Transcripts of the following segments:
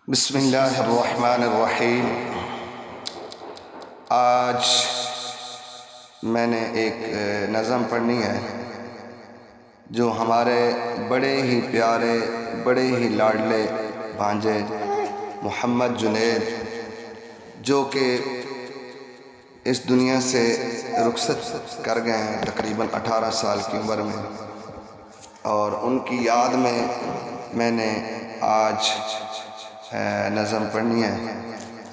बिस्मिल्लाहिर्रहमानिर्रहीम। आज मैंने एक नज़म पढ़नी है जो हमारे बड़े ही प्यारे, बड़े ही लाडले भांजे मोहम्मद जुनैद, जो कि इस दुनिया से रुखसत कर गए हैं तकरीबन 18 साल की उम्र में, और उनकी याद में मैंने आज नज़म पढ़नी है।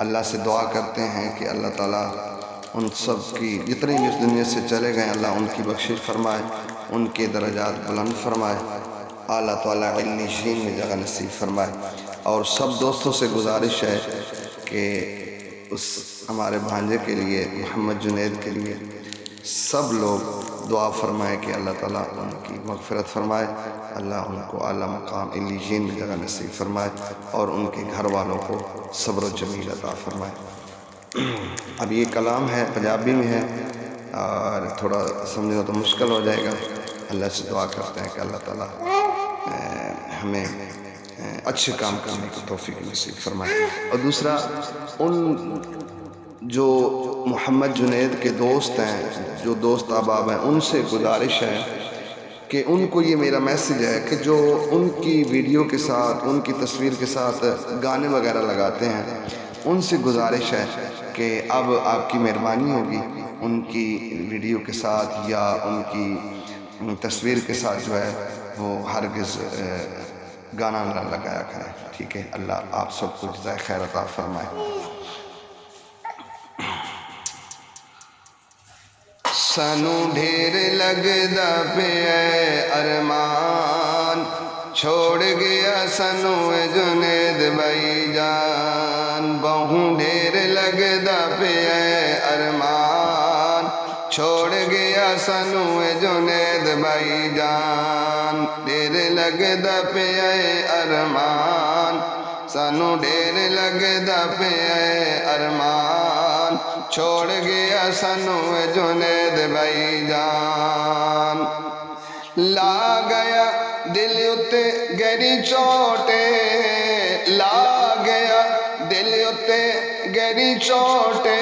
अल्लाह से दुआ करते हैं कि अल्लाह ताला उन सब की जितने भी इस दुनिया से चले गए, अल्लाह उनकी बख्शिश फरमाए, उनके दर्जात बुलंद फरमाए, अल्लाह ताला इल्लियीन में जगह नसीब फरमाए। और सब दोस्तों से गुजारिश है कि उस हमारे भांजे के लिए, मोहम्मद जुनैद के लिए सब लोग दुआ फरमाए कि अल्लाह ताला उनकी मग़फ़िरत फरमाए, अल्लाह उनको आला मकाम इल्लियीन में जगह नसीब फरमाए और उनके घर वालों को सब्र जमील अता फरमाए। अब ये कलाम है, पंजाबी में है और थोड़ा समझना तो मुश्किल हो जाएगा। अल्लाह से दुआ करते हैं कि अल्लाह ताला हमें अच्छे काम करने की तौफीक नसीब फरमाए। और दूसरा, उन जो मोहम्मद जुनैद के दोस्त हैं, जो दोस्त अहबाब हैं, उनसे गुजारिश है कि उनको ये मेरा मैसेज है कि जो उनकी वीडियो के साथ, उनकी तस्वीर के साथ गाने वगैरह लगाते हैं, उनसे गुजारिश है कि अब आपकी मेहरबानी होगी उनकी वीडियो के साथ या उनकी तस्वीर के साथ जो है वो हरगिज़ गाना ना लगाया करें। ठीक है, अल्लाह आप सबको जज़ाए खैर अता फरमाए। सानू ढेर लगदा पे अरमान, छोड़ गया सानू जुनैद भाई जान। बहु ढेर लगदा पे अरमान, छोड़ गया सानू जुनैद भाई जान। ढेर लगदा पे अरमान, सानू ढेर लगदा पे अरमान, छोड़ गया सानू जुनैद भाई जान। ला गया दिल उत्ते गहरी चोटे, ला गया दिल उत्ते गहरी चोटे,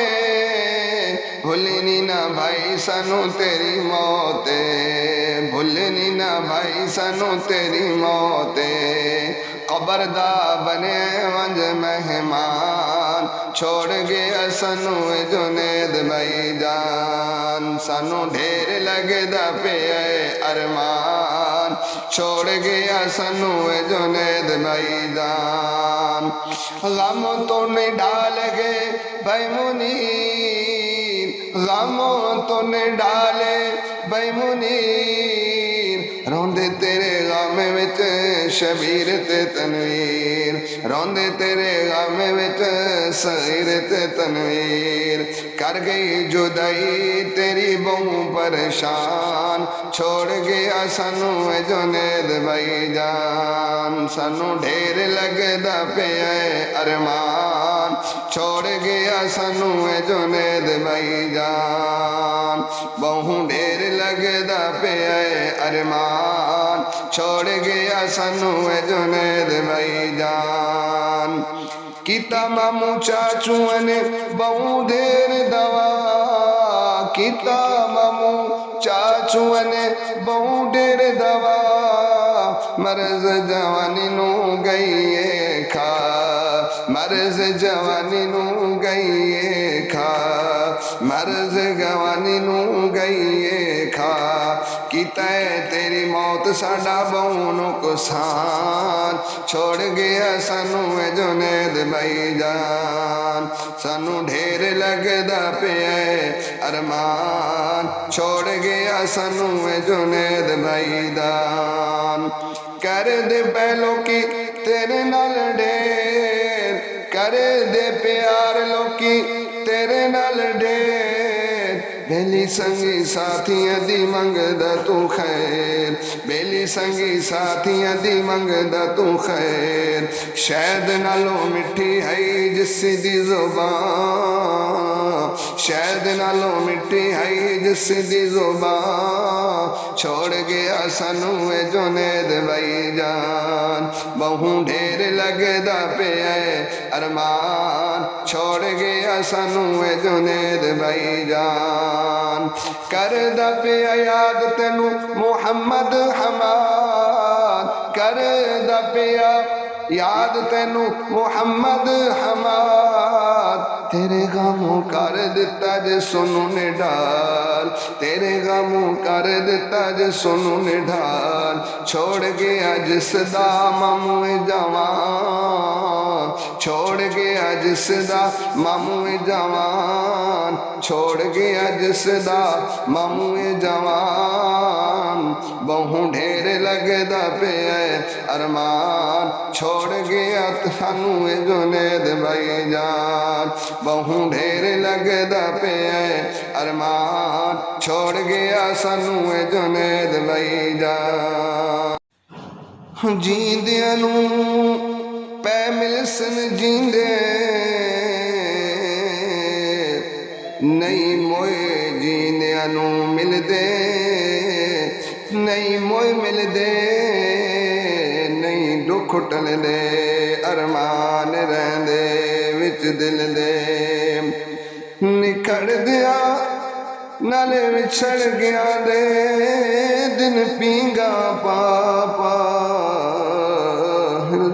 भुलनी ना भाई सानू तेरी मौते, भुलनी ना भाई सानू तेरी मौते। कबर दा बने वंज मेहमान, छोड़ गया सानू जुनैद भाई जान। सानू ढेर लगदा पे अरमान, छोड़ गया सानू जुनैद भाई जान। गम तो नहीं डाल गए भाई मुनीर, गम तो नहीं डाले भाई मुनीर, रोंदे तेरे गम विच शबीर ते तनवीर, रोंदे तेरे गम विच सगीर ते तनवीर। कर गई जुदाई तेरी बहु परेशान, छोड़ गया सानू जुनैद भाई जान। सानू ढेर लगदा पे अरमान, छोड़ गया सानू जुनैद भाई जान। बहु ढेर लगदा पे अरमान, छोड़ गया सानू जुनैद भाई जान। किता मामू चाचुआ ने बहु ढेर दवा, किता मामू चाचुआ ने बहु ढेर दवा, मर्ज जवानी नू गई खा, मर्ज जवानी नू गई खा, मर्ज जवानी नू गई खा। किता तेरी मौत साडा बहु नुकसान, छोड़ गया सानू जुनैद भाई जान। सानू ढेर लगदा पे अरमान, छोड़ गया सानू जुनैद भाई जान। कर दे पहलो की तेरे नाल ढेर, कर दे प्यार लोकी तेरे नाल ढेर, बेली बेली संगी साथियां दी मंगदा तू खैर, बेली संगी साथियां दी मंगदा तू खैर। शहद नालों मिठी है जिस दी ज़ुबान, शहद नालों मिठी है जिस दी ज़ुबान। छोड़ गया सानू ए जुनेद भाईजान, बहु ढेर लगदा पे अरमान। छोड़ गया सानू ए जुनेद भाईजान, करदा पे याद तेनू मुहम्मद हमाद, करदा पे याद तेनू मुहम्मद हमाद। तेरे गमों कर दिता जे सोनू ने ढाल, तेरे गमों कर दिता जे सोनू ने ढाल। छोड़ गया जिसदा मामू जवान, छोड़ गया जिसदा मामू जवान, छोड़ गया जिसदा मामू जवान। बहु ढेर लगदा पे अरमान, छोड़ गया सानू ए जुनेद भाईजान। बहु ढेर लगदा पे अरमान, छोड़ गया सानू ए जुनेद भाईजान। जींदियां नू पै मिलसन जींदे, नहीं मोए जींदियां नू मिलदे, नहीं मोए मिलदे, नहीं दुख टलदे अरमान रहंदे विच दिल दे। निखड़ दिया नाले विछड़ गया दे दिन पींगा पापा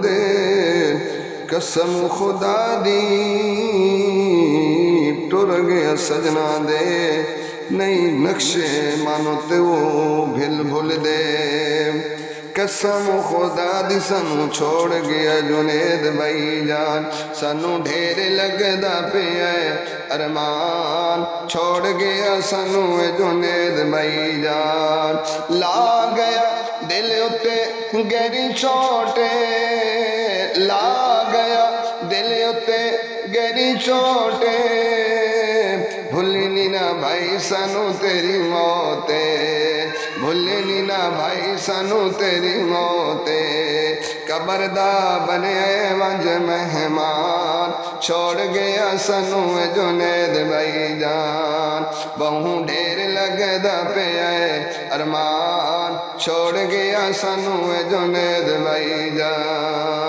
दे। कसम खुदा दी टुर गया सजना दे, नहीं नक्शे मानो ते वो भिल भुल दे। कसम खुदा दी सानू छोड़ गया जुनेद भाईजान, सानू ढेर लगदा पे अरमान। छोड़ गया सानू जुनेद भाईजान, ला गया दिल उते गहरी चोटे, ला गया दिल उते गहरी चोटे। भूलनी ना भाई सानू तेरी मौते, भूलनी ना भाई सानू तेरी मौते। कबर दा बने वंज मेहमान, छोड़ गया सानू जुनेद भाईजान। बहु ढेर लगदा पे अरमान, छोड़ गया सानू जुनेद भाईजान।